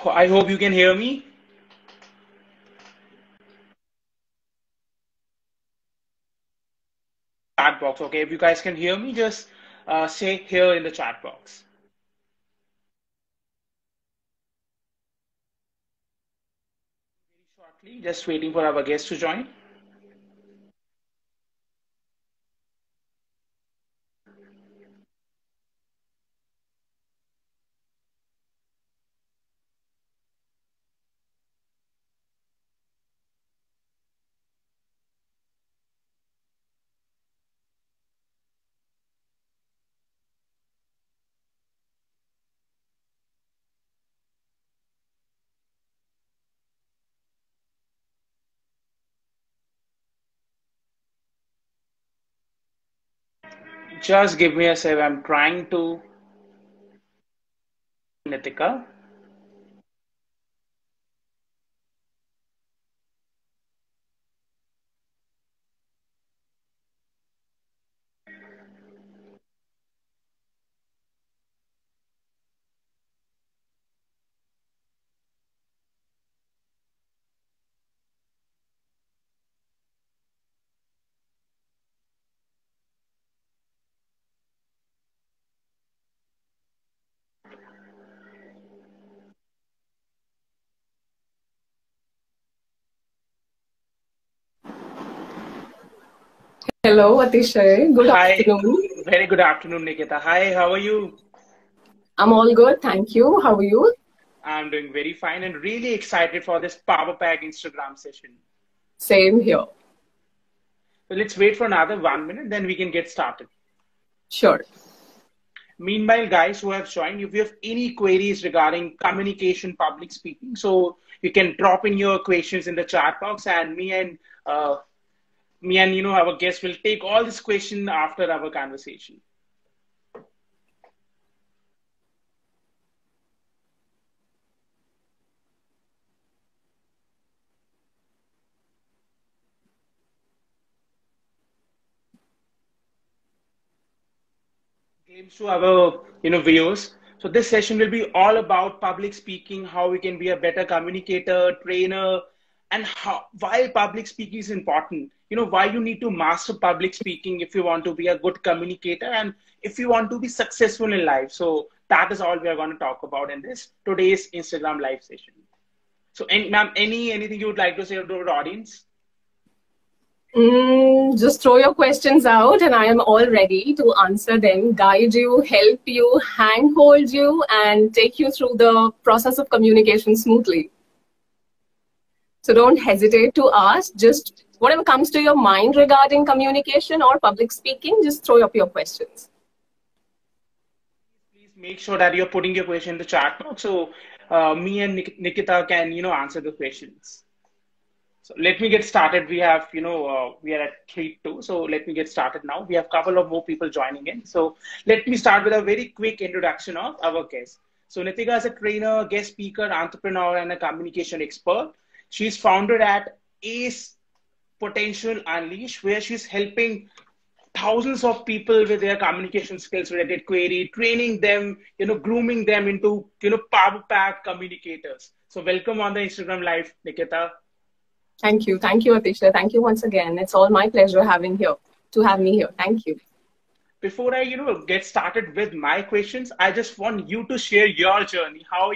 I hope you can hear me. Chat box. Okay, if you guys can hear me, just say here in the chat box. Shortly, just waiting for our guest to join. Just give me a sec. I'm trying to Nitika. Hello, Atishay. Good Hi, afternoon. very good afternoon, Nikita. Hi, how are you? I'm all good, thank you. How are you? I'm doing very fine and really excited for this Power Pack Instagram session. Same here. So let's wait for another 1 minute, then we can get started. Sure. Meanwhile, guys who have joined, if you have any queries regarding communication, public speaking, so you can drop in your questions in the chat box, and our guest will take all this question after our conversation. Games to our viewers. So this session will be all about public speaking, how we can be a better communicator, trainer, and how why public speaking is important. Why you need to master public speaking if you want to be a good communicator and if you want to be successful in life. So that is all we are going to talk about in this today's Instagram live session. So, ma'am, anything you would like to say to our audience? Just throw your questions out and I am all ready to answer them, guide you, help you, handhold you, and take you through the process of communication smoothly. So don't hesitate to ask. Just whatever comes to your mind regarding communication or public speaking, just throw up your questions. Please make sure that you're putting your question in the chat box so me and Nikita can, answer the questions. So let me get started. We have, we are at 3-2. So let me get started now. We have a couple of more people joining in. So let me start with a very quick introduction of our guest. So Nitika is a trainer, guest speaker, entrepreneur, and a communication expert. She's founded at Ace Potential Unleash, where she's helping thousands of people with their communication skills related query, training them, grooming them into, power pack communicators. So welcome on the Instagram Live, Nikita. Thank you. Thank you, Atisha. Thank you once again. It's all my pleasure to have me here. Thank you. Before I, get started with my questions, I just want you to share your journey, how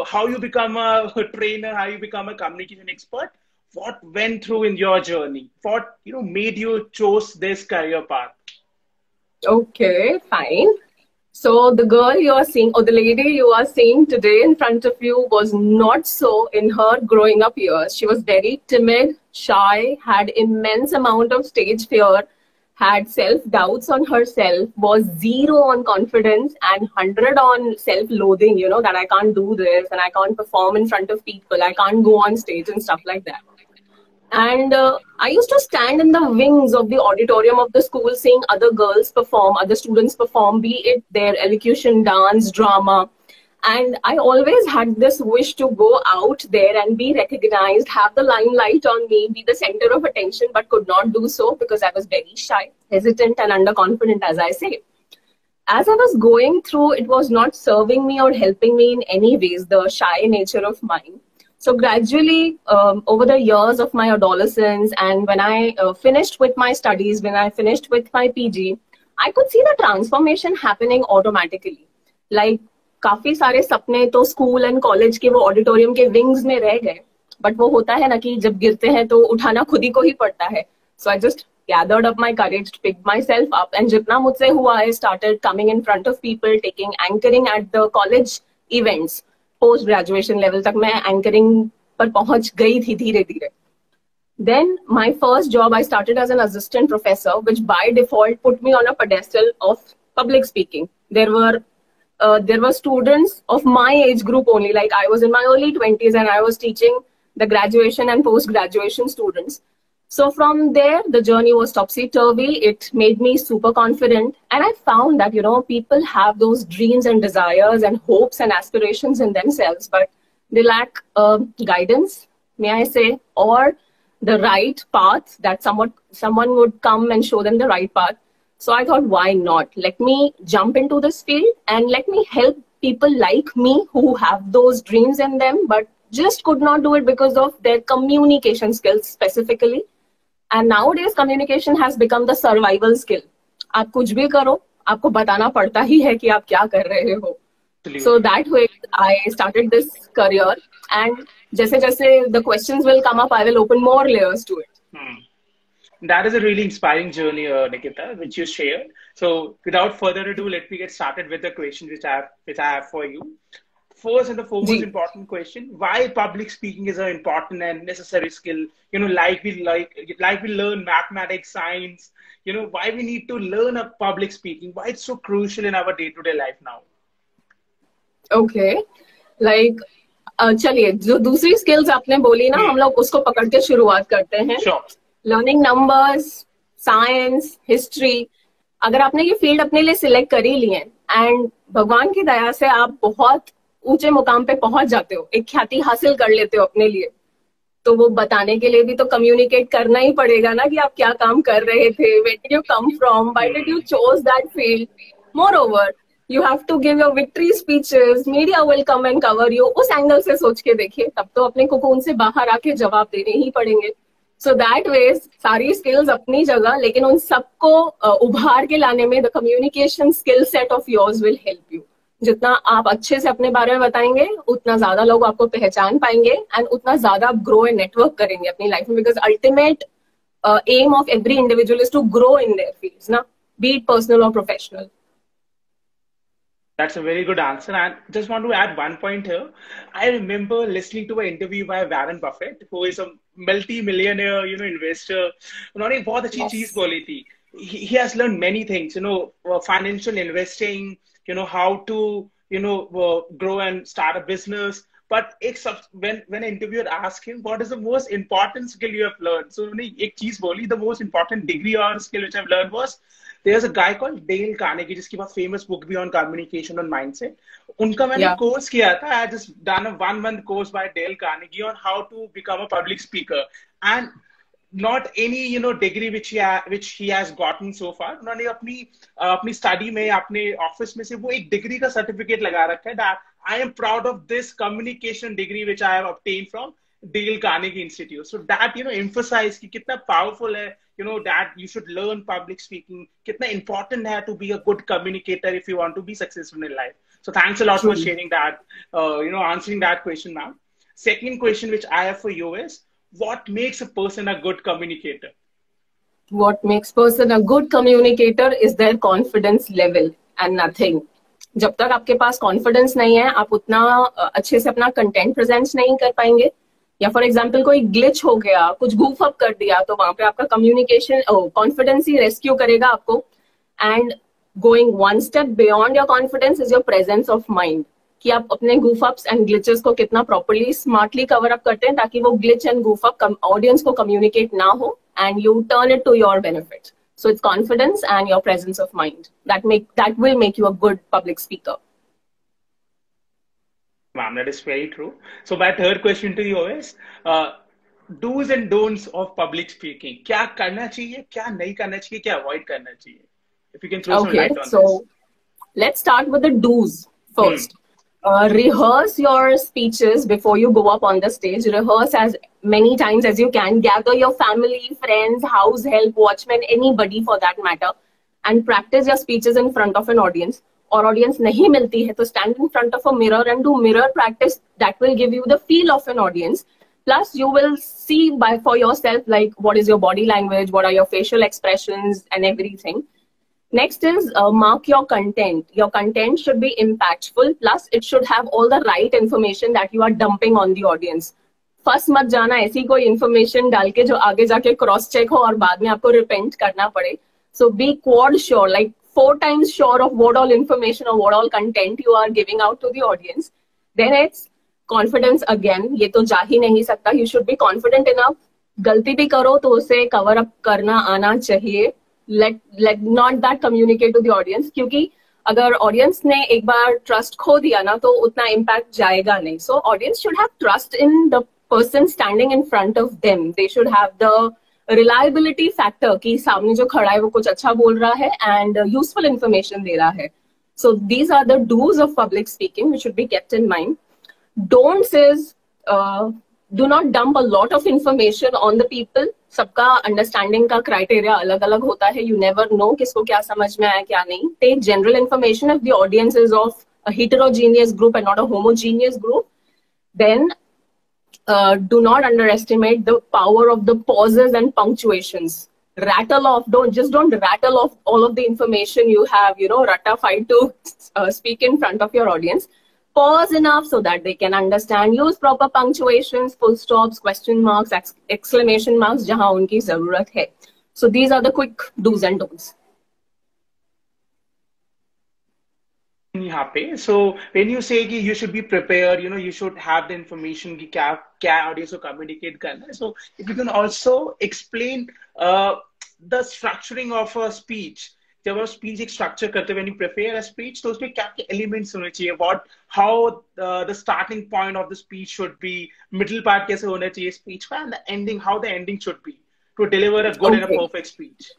how you become a trainer, how you become a communication expert, what went through in your journey, what, made you chose this career path. Okay, fine. So the girl you are seeing, or the lady you are seeing today in front of you was not so in her growing up years. She was very timid, shy, had immense amount of stage fear, had self-doubts on herself, was 0 on confidence and 100 on self-loathing, that I can't do this and I can't perform in front of people. I can't go on stage and stuff like that. And I used to stand in the wings of the auditorium of the school seeing other girls perform, other students perform, be it their elocution, dance, drama. And I always had this wish to go out there and be recognized, have the limelight on me, be the center of attention, but could not do so because I was very shy, hesitant, and underconfident, as I say. as I was going through, it was not serving me or helping me in any ways, the shy nature of mine. So gradually, over the years of my adolescence, and when I finished with my studies, when I finished with my PG, I could see the transformation happening automatically. Like, काफी सारे सपने तो school and college के वो auditorium के wings में रह गए, बट वो होता है ना कि जब गिरते हैं तो उठाना खुद ही को ही पड़ता है. So I just gathered up my courage to pick myself up, and jitna mujhse hua, I started coming in front of people, taking anchoring at the college events. Post graduation level tak main anchoring par pahunch gayi thi dheere dheere. Then my first job, I started as an assistant professor, which by default put me on a pedestal of public speaking. There were students of my age group only, like I was in my early 20s and I was teaching the graduation and post graduation students. So from there, the journey was topsy-turvy. It made me super confident. And I found that, people have those dreams and desires and hopes and aspirations in themselves, but they lack guidance, may I say, or the right path, that someone would come and show them the right path. So I thought, why not? Let me jump into this field and let me help people like me who have those dreams in them, but just could not do it because of their communication skills specifically. And nowadays, communication has become the survival skill. आप कुछ भी करो, आपको बताना पड़ता ही है कि आप क्या कर रहे हो. So that way, I started this career. And जैसे जैसे the questions will come up, I will open more layers to it. That is a really inspiring journey, Nikita, which you shared. So without further ado, let me get started with the question which I have for you. First and the foremost important question: why public speaking is an important and necessary skill? Like we learn mathematics, science. Why we need to learn a public speaking? Why it's so crucial in our day-to-day life now? Okay, like चलिए जो दूसरी skills आपने बोली ना, हम लोग उसको पकड़ के शुरुआत करते हैं. Sure. Learning numbers, science, history. अगर आपने ये फील्ड अपने लिए सिलेक्ट कर ही लिए एंड भगवान की दया से आप बहुत ऊंचे मुकाम पे पहुंच जाते हो, एक ख्याति हासिल कर लेते हो अपने लिए, तो वो बताने के लिए भी तो कम्युनिकेट करना ही पड़ेगा ना कि आप क्या काम कर रहे थे, where did you come from, why did you chose that field. Moreover, you have to give your victory speeches, media will come and cover you. उस एंगल से सोच के देखिए, तब तो अपने कोकोन से बाहर आके जवाब देने ही पड़ेंगे. So that ways, सारी skills अपनी जगह, लेकिन उन सबको उभार के लाने में the communication skill set of yours will help you. जितना आप अच्छे से अपने बारे में बताएंगे, उतना ज्यादा लोग आपको पहचान पाएंगे एंड उतना ज्यादा आप ग्रो एंड नेटवर्क करेंगे अपनी लाइफ में, because ultimate aim of every individual is to grow in their fields ना, बी इट पर्सनल और professional. That's a very good answer. And just want to add one point here. I remember listening to an interview by Warren Buffett, who is a multi-millionaire, investor. उन्होंने बहुत अच्छी चीज बोली थी. He has learned many things, financial investing, how to, grow and start a business. But when an interviewer asked him, what is the most important skill you have learned? So उन्होंने एक चीज बोली, the most important degree or skill which I've learned was, there's a guy called Dale Carnegie, जिसकी बहुत famous book भी on communication and mindset. उनका मैंने course किया था. I just done a 1-month course by Dale Carnegie on how to become a public speaker. And not any, degree which he has gotten so far. उन्होंने अपनी study में, अपने office में से वो एक degree का certificate लगा रखा है, that I am proud of this communication degree which I have obtained from Dale Carnegie Institute. So that, emphasize कि कितना powerful है, that you should learn public speaking, कितना important है to be a good communicator if you want to be successful in life. So thanks a lot for sharing that, answering that question, ma'am. Second question which I have for you is, what makes a person a good communicator? What makes person a good communicator is their confidence level and nothing. जब तक आपके पास confidence नहीं है, आप उतना अच्छे से अपना कंटेंट प्रेजेंट नहीं कर पाएंगे. या फॉर एग्जाम्पल कोई ग्लिच हो गया, कुछ गूफ अप कर दिया, तो वहां पे आपका कम्युनिकेशन कॉन्फिडेंस ही रेस्क्यू करेगा आपको. And going one step beyond your confidence is your presence of mind, कि आप अपने गूफ अप्स एंड ग्लिचेस को कितना प्रॉपर्ली स्मार्टली कवर अप करते हैं, ताकि वो glitch and goof up audience को कम्युनिकेट ना हो and you turn it to your benefit. So it's confidence and your presence of mind that will make you a good public speaker. Ma'am, that is very true. So my third question to you is, do's and don'ts of public speaking. क्या करना चाहिए, क्या नहीं करना चाहिए, क्या avoid करना चाहिए? If you can throw some light on this. Let's start with the do's Hmm. first. Rehearse your speeches before you go up on the stage. Rehearse as many times as you can. Gather your family, friends, house help, watchmen, anybody for that matter, and practice your speeches in front of an audience. Or audience nahi milti hai, to stand in front of a mirror and do mirror practice. That will give you the feel of an audience. Plus, you will see by for yourself like what is your body language, what are your facial expressions, and everything. Next is mark your content. Your content should be impactful. Plus, it should have all the right information that you are dumping on the audience. First मत जाना ऐसी कोई information डाल के जो आगे जाके cross check हो और बाद में आपको रिपेंट करना पड़े. So be quite sure, like 4 times sure of what all information or what all content you are giving out to the audience. Then it's confidence again. ये तो जा ही नहीं सकता. You should be confident enough. गलती भी करो तो उसे कवर अप करना आना चाहिए. Let not that communicate to the audience, क्योंकि अगर ऑडियंस ने एक बार ट्रस्ट खो दिया ना तो उतना इम्पैक्ट जाएगा नहीं. So audience should have trust in the person standing in front of them. They should have the reliability factor कि सामने जो खड़ा है वो कुछ अच्छा बोल रहा है एंड यूजफुल इंफॉर्मेशन दे रहा है. So these are the dos of public speaking which should be kept in mind. Don'ts is do not dump a lot of information on the people. सबका अंडरस्टैंडिंग का क्राइटेरिया अलग अलग होता है. You never know किसको क्या समझ में आया क्या नहीं. Take general information if the audience is of a heterogeneous group and not a homogeneous group. Then do not underestimate the power of the pauses and punctuations. Rattle off, don't rattle off all of the information you have, ratified to speak in front of your audience. Pause enough so that they can understand. Use proper punctuations, full stops, question marks, exclamation marks जहाँ उनकी ज़रूरत है. So these are the quick do's and don'ts. यहाँ पे so when you say कि you should be prepared, you should have the information कि क्या audience को communicate करना है. So if you can also explain the structuring of a speech. जब आप स्पीच एक स्ट्रक्चर करते हैं, when you prepare a speech, तो उसमें क्या क्या एलिमेंट्स होने चाहिए, how the starting point of the speech should be, middle part कैसे होना चाहिए स्पीच का, and the ending, how the ending should be to deliver a good and a perfect speech.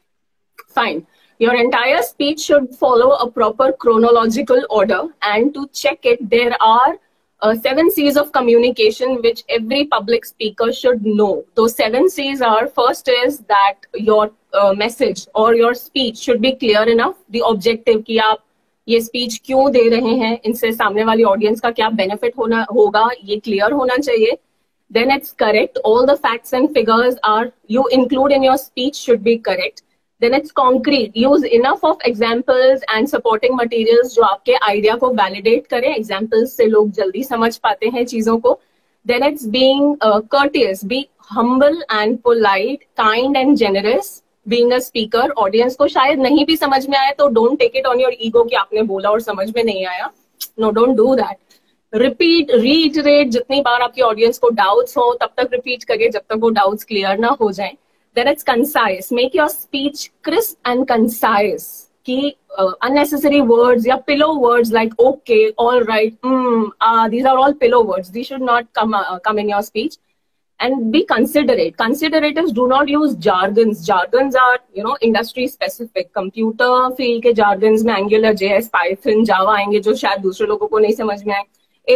Fine. Your entire speech should follow a proper chronological order, and to check it, there are 7 C's of communication which every public speaker should know. Those 7 C's are, first is that your message or your speech should be clear enough. The objective कि आप ये speech क्यों दे रहे हैं, इनसे सामने वाली audience का क्या benefit होगा, ये clear होना चाहिए. Then it's correct. All the facts and figures you include in your speech should be correct. Then it's concrete. Use enough of examples and supporting materials जो आपके idea को validate करें. Examples से लोग जल्दी समझ पाते हैं चीजों को. Then it's being courteous. Be humble and polite, kind and generous. Being a speaker, audience को शायद नहीं भी समझ में आए तो don't take it on your ego कि आपने बोला और समझ में नहीं आया. No, don't do that. Repeat, reiterate. जितनी बार आपकी audience को doubts हो तब तक repeat करिए जब तक वो doubts clear ना हो जाए. Then it's concise. Make your speech crisp and concise. कि unnecessary words या pillow words like okay, all right, these are all pillow words. These should not come in your speech. And be considerate. Considerators do not use jargons. Jargons are, industry specific. Computer field के jargons में Angular, JS, Python, Java आएंगे जो शायद दूसरे लोगों को नहीं समझ में आए.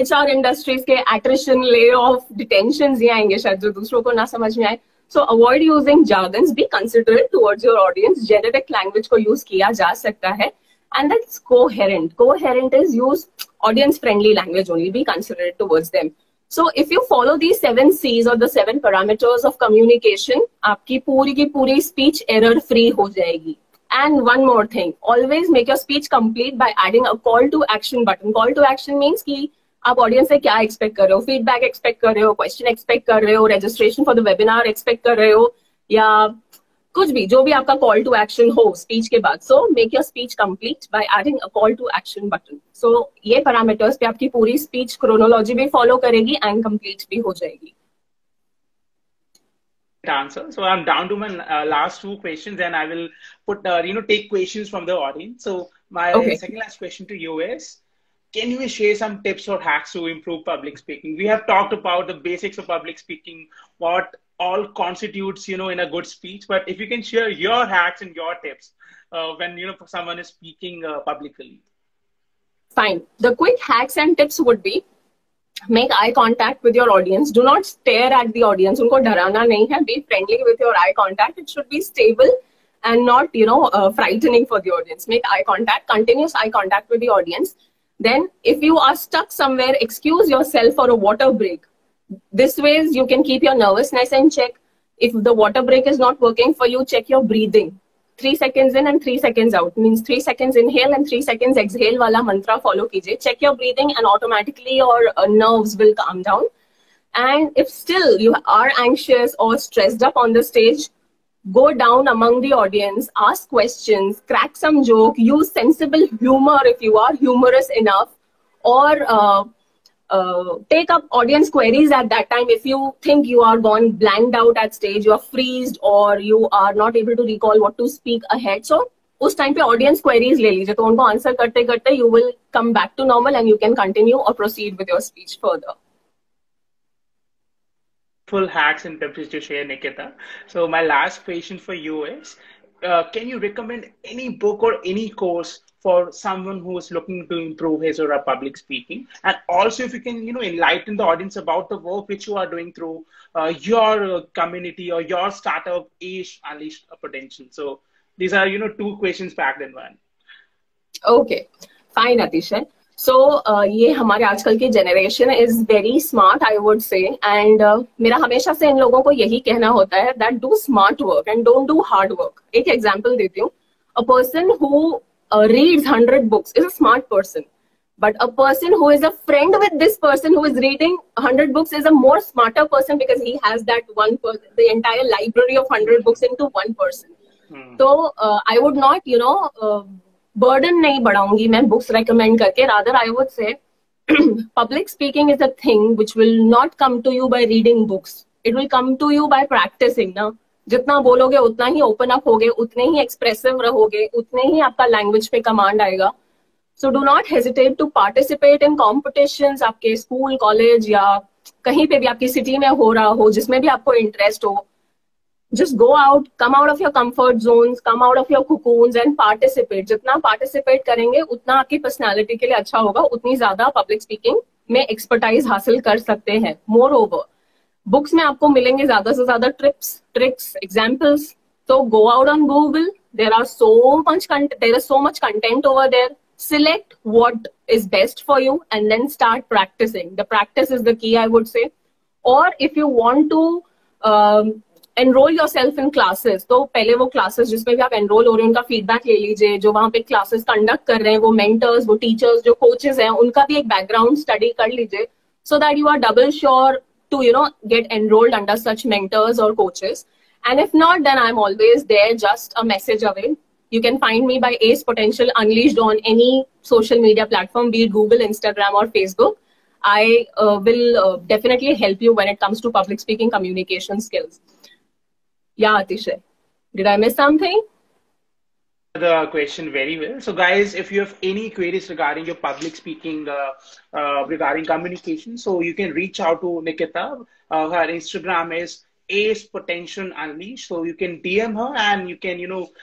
HR industries के attrition, layoff, detentions ये आएंगे शायद जो दूसरों को ना समझ में आए. So avoid using jargons. Be considerate towards your audience. Generic language को use किया जा सकता है. And that's coherent. Coherent is use audience-friendly language only. Be considerate towards them. So if you follow these 7 C's or the 7 parameters of communication, आपकी पूरी की पूरी speach error-free हो जाएगी. And one more thing. Always make your speech complete by adding a call to action button. Call to action means कि आप audience से क्या एक्सपेक्ट कर रहे हो, फीडबैक एक्सपेक्ट कर रहे हो, क्वेश्चन एक्सपेक्ट कर रहे हो, registration for the webinar expect कर रहे हो, या कुछ भी जो भी आपका कॉल टू एक्शन हो स्पीच के बाद. So make your speech complete by adding a call to action button. सो ये पैरामीटर्स पे आपकी पूरी स्पीच क्रोनोलॉजी भी फॉलो करेगी एंड कंप्लीट भी हो जाएगी. Answer. So I'm down to my last 2 questions, and I will put take questions from the audience. So my second last question to you is, can you share some tips or hacks to improve public speaking? We have talked about the basics of public speaking, what all constitutes, in a good speech. But if you can share your hacks and your tips when, someone is speaking publicly. Fine. The quick hacks and tips would be make eye contact with your audience. Do not stare at the audience. उनको डराना नहीं है. Be friendly with your eye contact. It should be stable and not, frightening for the audience. Make eye contact, continuous eye contact with the audience. Then, if you are stuck somewhere, excuse yourself for a water break. This way, you can keep your nervousness in check. If the water break is not working for you, check your breathing. 3 seconds in and 3 seconds out. Means 3 seconds inhale and 3 seconds exhale wala mantra follow kijiye. Check your breathing and automatically your nerves will calm down. And if still you are anxious or stressed up on the stage, go down among the audience, ask questions, crack some joke, use sensible humor if you are humorous enough, or take up audience queries at that time. If you think you are gone blanked out at stage, you are freezed, or you are not able to recall what to speak ahead, so उस time पे audience queries ले लीजिए, तो उनको answer करते करते you will come back to normal and you can continue or proceed with your speech further. Full hacks and tips to share, Nikita. So my last question for you is, can you recommend any book or any course for someone who is looking to improve his or her public speaking? And also if you can, enlighten the audience about the work which you are doing through your community or your startup, Unleash a Potential. So these are, 2 questions packed in one. Okay, fine, Atishay. So, ये हमारे आजकल की generation is very smart, I would say, and मेरा हमेशा से इन लोगों को यही कहना होता है that do smart work and don't do hard work. एक एग्जांपल देती हूँ. A person who reads 100 books is a smart person, but a person who is a friend with this person who is reading 100 books is a more smarter person because he has that one person, the entire library of 100 books into one person. So I would not, burden नहीं बढ़ाऊंगी मैं books recommend करके. Rather I would say public speaking is a thing which will not come to you by reading books. It will come to you by practicing. ना जितना बोलोगे उतना ही open up होगे, उतने ही expressive रहोगे, उतने ही आपका लैंग्वेज पे कमांड आएगा. So do not hesitate to participate in competitions. आपके स्कूल, कॉलेज या कहीं पे भी आपकी सिटी में हो रहा हो, जिसमें भी आपको इंटरेस्ट हो, just go out, come out of your comfort zones, come out of your cocoons and participate. जितना participate करेंगे उतना आपकी personality के लिए अच्छा होगा, उतनी ज्यादा public speaking में expertise हासिल कर सकते हैं. Moreover, बुक्स में आपको मिलेंगे ज्यादा से ज्यादा ट्रिप्स, ट्रिक्स, एग्जाम्पल्स. तो go out on Google. there is so much content over there. Select what is best for you and then start practicing. The practice is the key, I would say. Or if you want to enroll yourself in classes, तो पहले वो classes जिसमें भी आप enroll हो रहे हैं उनका feedback ले लीजिए. जो वहाँ पे classes conduct कर रहे हैं वो mentors, वो teachers, जो coaches हैं, उनका भी एक background study कर लीजिए, so that you are double sure to get enrolled under such mentors or coaches. And if not, then I'm always there, just a message away. You can find me by Ace Potential Unleashed on any social media platform, be it Google, Instagram or Facebook. I will definitely help you when it comes to public speaking communication skills. Yeah, Atishay, did I miss something? The question very well. So guys, if you have any queries regarding your public speaking, regarding communication, so you can reach out to Nikita. Her Instagram is Ace Potential Unleashed. So you can DM her and you can,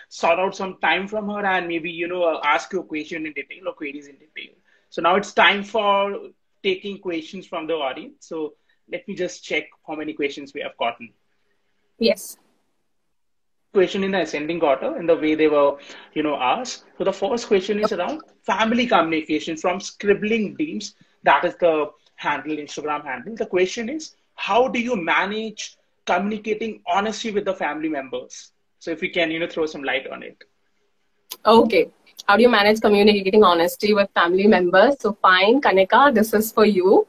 sort out some time from her and maybe, ask your question in detail or queries in detail. So now it's time for taking questions from the audience. So let me just check how many questions we have gotten. Yes. Question in the ascending order in the way they were, asked. So the first question is around family communication from Scribbling Dreams. That is the handle, Instagram handle. The question is, how do you manage communicating honestly with the family members? So if you can, throw some light on it. Okay. How do you manage communicating honesty with family members? So fine, Kanika, this is for you.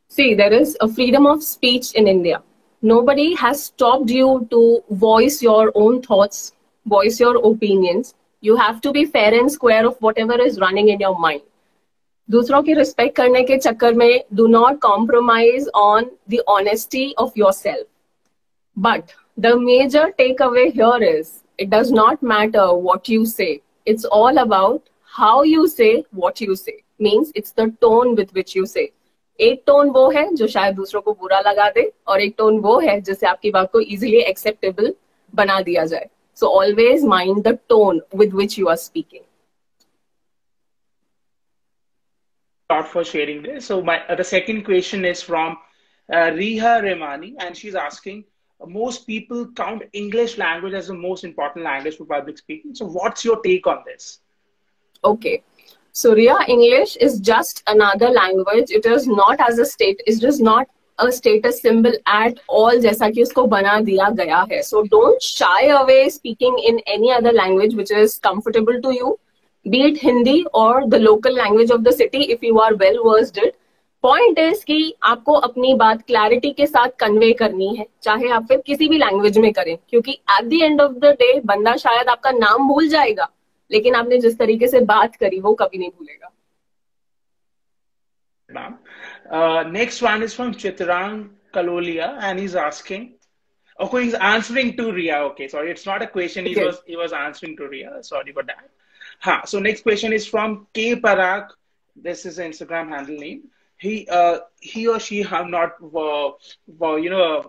See, there is a freedom of speech in India. Nobody has stopped you to voice your own thoughts, voice your opinions. You have to be fair and square of whatever is running in your mind. दूसरों की respect करने के चक्कर में do not compromise on the honesty of yourself. But the major takeaway here is, it does not matter what you say. It's all about how you say what you say. Means it's the tone with which you say. एक tone वो है जो शायद दूसरों को बुरा लगा दे, और एक टोन वो है जिससे आपकी बात को इजीली एक्सेप्टेबल बना दिया जाए. So always mind the tone with which you are speaking. lot for sharing this. So my the second question is from Riha Remani, and she's asking, most people count English language as the most important language for public speaking. So what's your take on this? Okay. So Ria, English is just another language. It is not as a state. It is not a status symbol at all, जैसा कि उसको बना दिया गया है. So don't shy away speaking in any other language which is comfortable to you, be it Hindi or the local language of the city if you are well versed it. Point is कि आपको अपनी बात clarity के साथ convey करनी है, चाहे आप फिर किसी भी लैंग्वेज में करें, क्योंकि at the end of the day बंदा शायद आपका नाम भूल जाएगा, लेकिन आपने जिस तरीके से बात करी वो कभी नहीं भूलेगा. Next one is from Chitrang Kalolia, and he's asking, okay, he's answering to Ria. Okay, sorry, it's not a question. He was answering to Ria. Sorry for that. So next question is from K Parag. This is an Instagram handle name. He or she, I'm not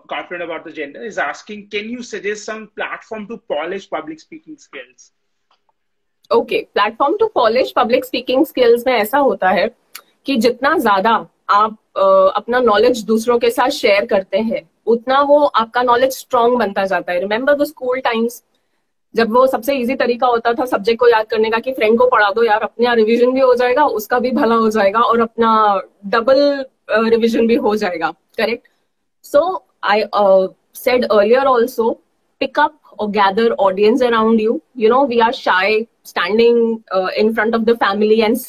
confident about the gender, is asking, can you suggest some platform to polish public speaking skills? Okay, platform to polish public speaking skills में ऐसा होता है कि जितना ज्यादा आप अपना knowledge दूसरों के साथ शेयर करते हैं, उतना वो आपका नॉलेज स्ट्रॉन्ग बनता जाता है. रिमेम्बर द स्कूल टाइम्स, जब वो सबसे इजी तरीका होता था सब्जेक्ट को याद करने का कि फ्रेंड को पढ़ा दो यार, अपने यहाँ रिवीजन भी हो जाएगा, उसका भी भला हो जाएगा और अपना डबल रिवीजन भी हो जाएगा. Correct. So I said earlier also, pick up or gather audience around you. You know, we are shy standing in front of the family and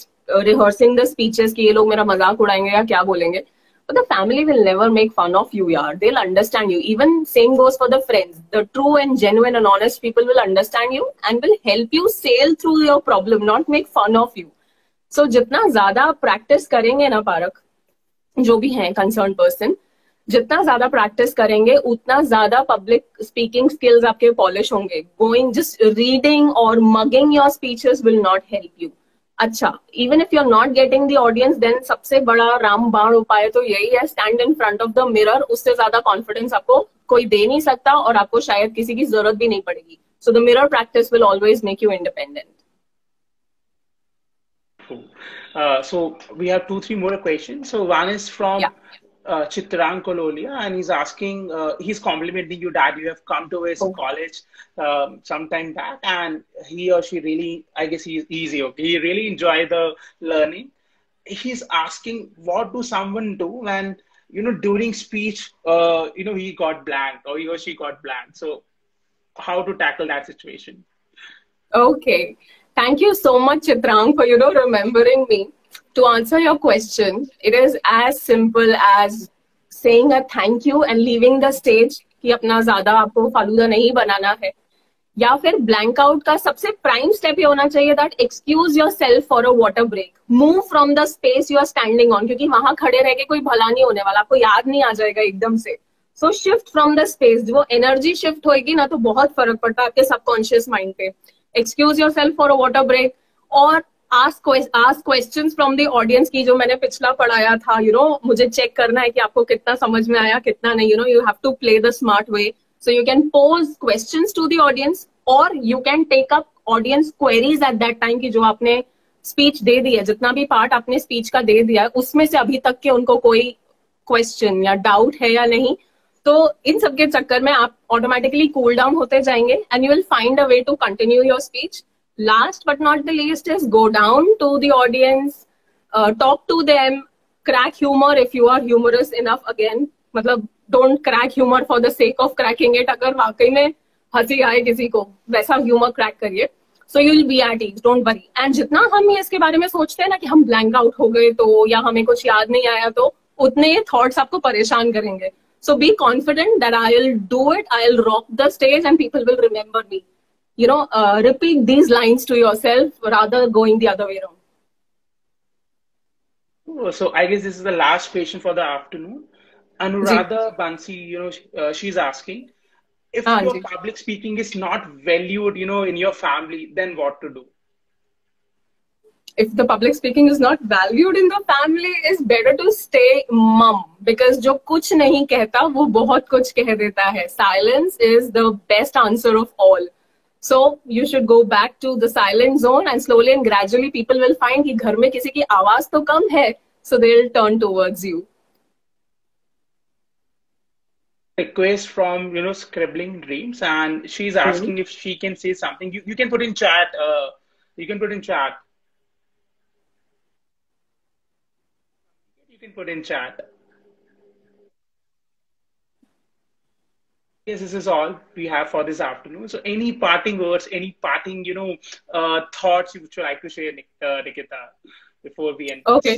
rehearsing the speeches कि ये लोग मेरा मजाक उड़ाएंगे या क्या बोलेंगे. But the family will never make fun of you, yaar. They'll understand you. Even same goes for the friends. The true and genuine and honest people will understand you and will help you sail through your problem, not make fun of you. So जितना ज्यादा practice करेंगे ना park, जो भी हैं concerned person, जितना ज्यादा practice करेंगे उतना ज्यादा पब्लिक स्पीकिंग स्किल्स आपके पॉलिश होंगे. गोइंग जस्ट रीडिंग और mugging your speeches will not help you. अच्छा, even if you are not getting the audience, then सबसे बड़ा रामबाण उपाय तो यही है, stand in front of the mirror. उससे ज्यादा कॉन्फिडेंस आपको कोई दे नहीं सकता और आपको शायद किसी की जरूरत भी नहीं पड़ेगी. So the mirror practice will always make you independent. So we have 2-3 more questions. So one is from Chitrang Kololia, and he's asking, he's complimenting you that you have come to his college sometime back, and he or she really, I guess he's easy, okay, he really enjoyed the learning. He's asking, what do someone do when, during speech, he got blanked or he or she got blanked? So how to tackle that situation? Okay. Thank you so much, Chitrang, for, remembering me. To answer your question, it is as simple as saying a thank you and leaving the stage कि अपना ज्यादा आपको फालूदा नहीं बनाना है. या फिर blank out का सबसे प्राइम स्टेप ये होना चाहिए that excuse yourself for a water break. Move from the space you are standing on, क्योंकि वहां खड़े रह के कोई भला नहीं होने वाला, आपको याद नहीं आ जाएगा एकदम से. So shift from the space. वो एनर्जी शिफ्ट होएगी ना तो बहुत फर्क पड़ता है आपके सबकॉन्शियस माइंड पे. Excuse yourself for a water break और ask questions from the audience की जो मैंने पिछला पढ़ाया था. मुझे चेक करना है कि आपको कितना समझ में आया कितना नहीं. You have to play the smart way. So you can pose questions to the audience or you can take up audience queries at that time कि जो आपने स्पीच दे दी है, जितना भी पार्ट आपने स्पीच का दे दिया है उसमें से अभी तक के उनको कोई क्वेश्चन या डाउट है या नहीं. तो इन सब के चक्कर में आप ऑटोमेटिकली कूल डाउन होते जाएंगे and you will find a way to continue your speech. Last but not the least is go down to the audience, talk to them, crack humor if you are humorous enough. Again, मतलब don't crack humor for the sake of cracking it. अगर वाकई में हंसी आए किसी को, वैसा humor crack करिए. So you will be at ease, don't worry. And जितना हम ये इसके बारे में सोचते हैं ना कि हम blank out हो गए तो या हमें कुछ याद नहीं आया तो उतने ये thoughts आपको परेशान करेंगे. So be confident that I'll do it, I'll rock the stage and people will remember me. Repeat these lines to yourself rather going the other way around. So I guess this is the last question for the afternoon. Anuradha Bansi, she's asking, if your public speaking is not valued, in your family, then what to do? If the public speaking is not valued in the family, it's better to stay mum. Because जो कुछ नहीं कहता वो बहुत कुछ कह देता है. Silence is the best answer of all. So you should go back to the silent zone, and slowly and gradually people will find कि घर में किसी की आवाज तो कम है, so they'll turn towards you. Request from Scribbling Dreams, and she's asking if she can say something. You can put in chat. You can put in chat. You can put in chat. Yes, this is all we have for this afternoon. So, any parting words, any parting, thoughts you would like to share, Nikita, before we end? Okay,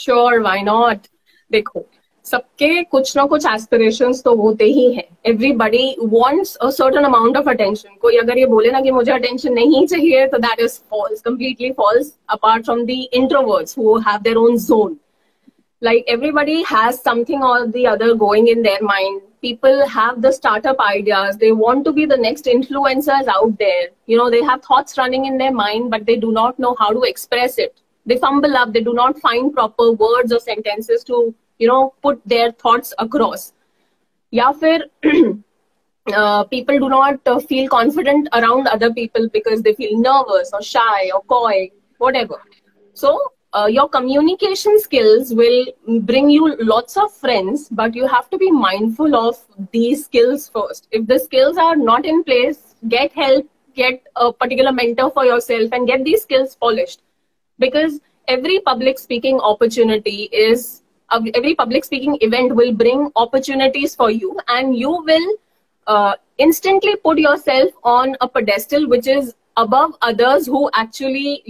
sure, why not? देखो, सबके कुछ ना कुछ aspirations तो होते ही हैं. Everybody wants a certain amount of attention. कोई अगर ये बोले ना कि मुझे attention नहीं चाहिए, तो that is false, completely false. Apart from the introverts who have their own zone. Like everybody has something or the other going in their mind. People have the startup ideas. They want to be the next influencers out there. They have thoughts running in their mind, but they do not know how to express it. They fumble up. They do not find proper words or sentences to, put their thoughts across. Ya fir, people do not feel confident around other people because they feel nervous or shy or coy, whatever. So, your communication skills will bring you lots of friends, but you have to be mindful of these skills first. If the skills are not in place, get help, get a particular mentor for yourself, and get these skills polished. Because every public speaking every public speaking event will bring opportunities for you, and you will instantly put yourself on a pedestal which is above others who actually,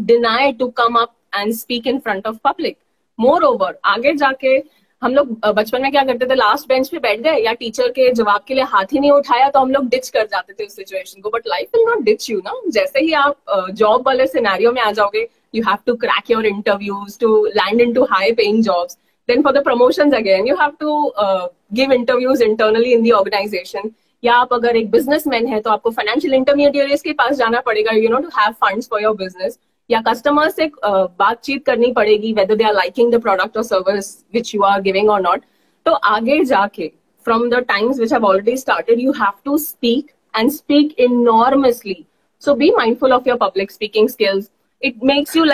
deny to come up and speak in front of public. Moreover, आगे जाके हम लोग बचपन में क्या करते थे, last bench पे बैठ गए या टीचर के जवाब के लिए हाथ ही नहीं उठाया तो हम लोग डिच कर जाते थे उस सिचुएशन को. But life will not ditch you ना. जैसे ही आप जॉब वाले सिनेरियो में आ जाओगे, you have to crack your interviews to land into high paying jobs. Then for the promotions again, you have to give interviews internally in the organization. या आप अगर एक बिजनेसमैन है तो आपको फाइनेंशियल इंटरमीडिएट्स के पास जाना पड़ेगा, to have funds for your business. या कस्टमर से बातचीत करनी पड़ेगी, whether they are liking the product or service which you are giving or not. तो आगे जाके, from the times which have already started, you have to speak and speak enormously. So be mindful of your public speaking skills. It makes you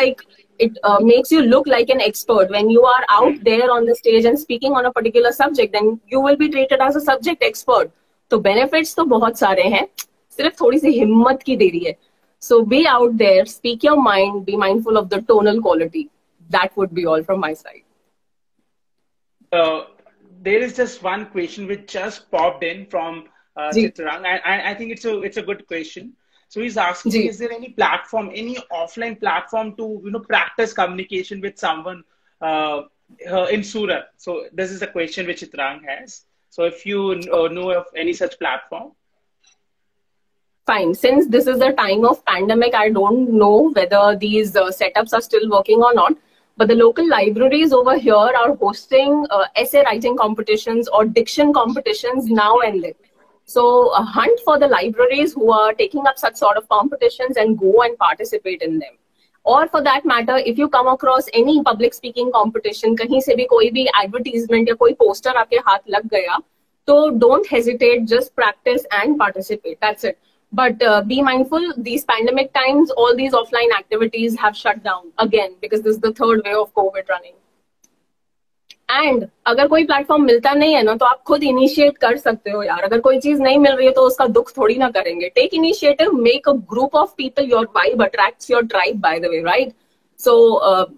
look like an expert. When you are out there on the stage and speaking on a particular subject, then you will be treated as a subject expert. तो benefits तो बहुत सारे हैं, सिर्फ थोड़ी सी हिम्मत की देरी है. So be out there, speak your mind, be mindful of the tonal quality. That would be all from my side. There is just one question which just popped in from Chitrang, and I think it's a good question. So he's asking, is there any platform, any offline platform to practice communication with someone in Surat? So this is a question which Chitrang has. So if you know of any such platform. Fine. Since this is a time of pandemic, I don't know whether these setups are still working or not. But the local libraries over here are hosting essay writing competitions or diction competitions now and then. So hunt for the libraries who are taking up such sort of competitions and go and participate in them. Or for that matter, if you come across any public speaking competition, kahin se bhi koi bhi advertisement ya koi poster aapke haath lag gaya, so don't hesitate, just practice and participate. That's it. But be mindful, these pandemic times, all these offline activities have shut down again because this is the third wave of COVID running. And अगर कोई platform मिलता नहीं है ना, तो आप खुद initiate कर सकते हो यार. अगर कोई चीज नहीं मिल रही है तो उसका दुख थोड़ी ना करेंगे. Take initiative, make a group of people. Your vibe attracts your tribe, by the way, right? So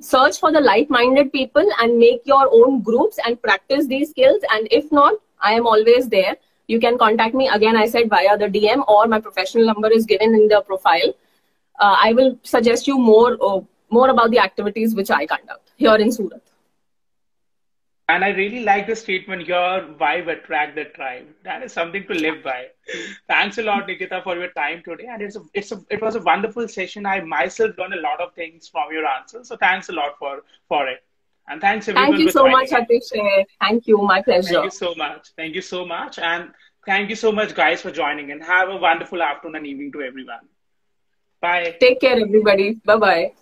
search for the like-minded people and make your own groups and practice these skills. And if not, I am always there. You can contact me again, I said, via the DM, or my professional number is given in the profile. I will suggest you more about the activities which I conduct here in Surat. And I really like the statement, your vibe attract the tribe. That is something to live by. Thanks a lot, Nikita, for your time today. And it was a wonderful session. I myself learned a lot of things from your answers. So thanks a lot for it. And thanks everyone. Thank you so much, Atish. Thank you. My pleasure. Thank you so much. Thank you so much. And thank you so much, guys, for joining. And have a wonderful afternoon and evening to everyone. Bye. Take care, everybody. Bye-bye.